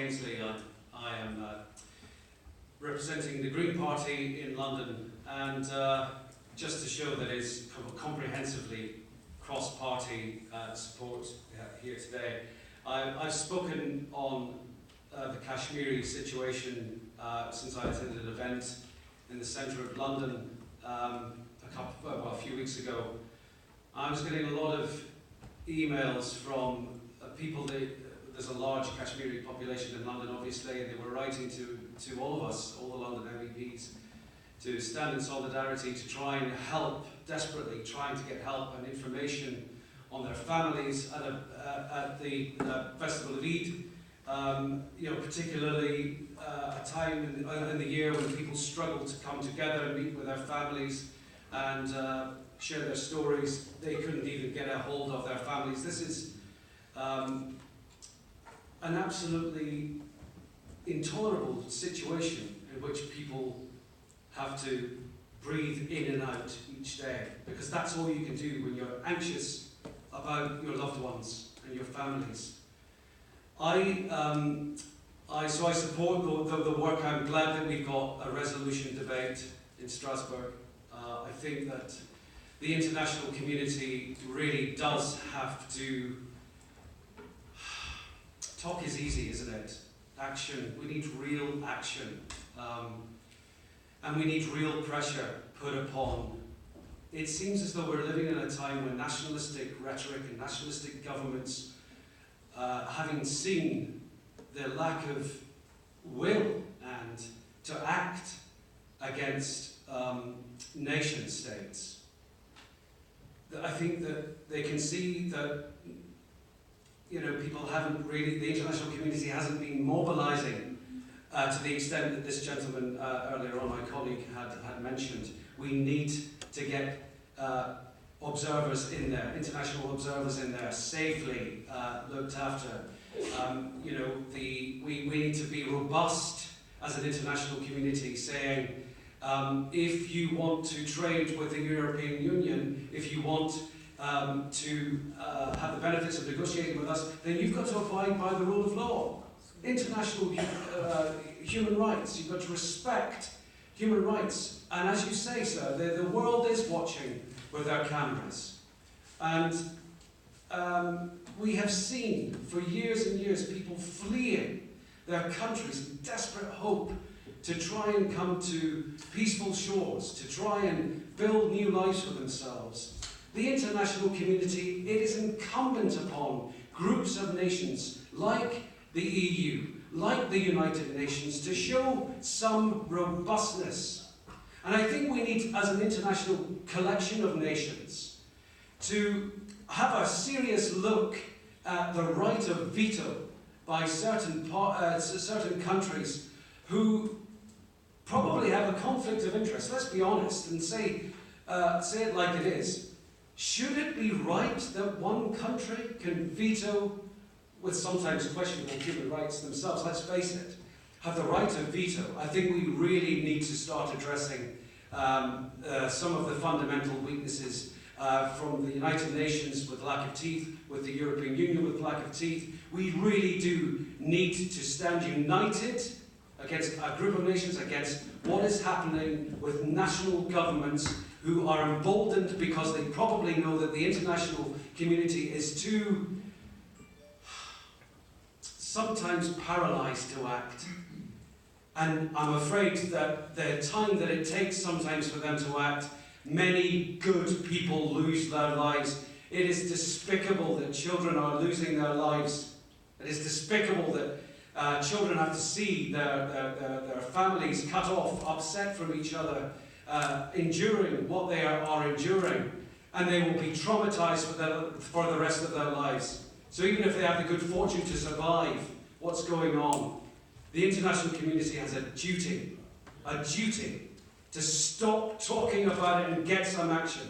I am representing the Green Party in London, and just to show that it's comprehensively cross-party support here today. I've spoken on the Kashmir situation since I attended an event in the centre of London a few weeks ago. I was getting a lot of emails from people there's a large Kashmiri population in London, obviously, and they were writing to all of us, all the London MEPs, to stand in solidarity, to try and help, desperately trying to get help and information on their families at the Festival of Eid. Particularly a time in the year when people struggle to come together and meet with their families and share their stories. They couldn't even get a hold of their families. This is an absolutely intolerable situation in which people have to breathe in and out each day, because that's all you can do when you're anxious about your loved ones and your families. So I support the work. I'm glad that we've got a resolution debate in Strasbourg. I think that the international community really does have to. Talk is easy, isn't it? Action. We need real action. And we need real pressure put upon. It seems as though we're living in a time when nationalistic rhetoric and nationalistic governments, having seen their lack of will and to act against nation states, I think that they can see that people haven't really, the international community hasn't been mobilising to the extent that this gentleman earlier on, my colleague, had mentioned. We need to get observers in there, international observers in there, safely looked after. We need to be robust as an international community, saying if you want to trade with the European Union, if you want to have the benefits of negotiating with us, then you've got to abide by the rule of law. International human rights, you've got to respect human rights. And as you say, sir, the world is watching with their cameras. And we have seen for years and years people fleeing their countries in desperate hope to try and come to peaceful shores, to try and build new lives for themselves. The international community, it is incumbent upon groups of nations like the EU, like the United Nations, to show some robustness. And I think we need, as an international collection of nations, to have a serious look at the right of veto by certain countries who probably have a conflict of interest. Let's be honest and say it like it is. Should it be right that one country can veto, with sometimes questionable human rights themselves, let's face it, have the right of veto? I think we really need to start addressing some of the fundamental weaknesses from the United Nations with lack of teeth, with the European Union with lack of teeth. We really do need to stand united against a group of nations, against what is happening with national governments who are emboldened because they probably know that the international community is too sometimes paralysed to act. And I'm afraid that the time that it takes sometimes for them to act, many good people lose their lives. It is despicable that children are losing their lives. It is despicable that children have to see their families cut off, upset from each other, enduring what they are enduring, and they will be traumatised for the rest of their lives. So even if they have the good fortune to survive what's going on, the international community has a duty to stop talking about it and get some action.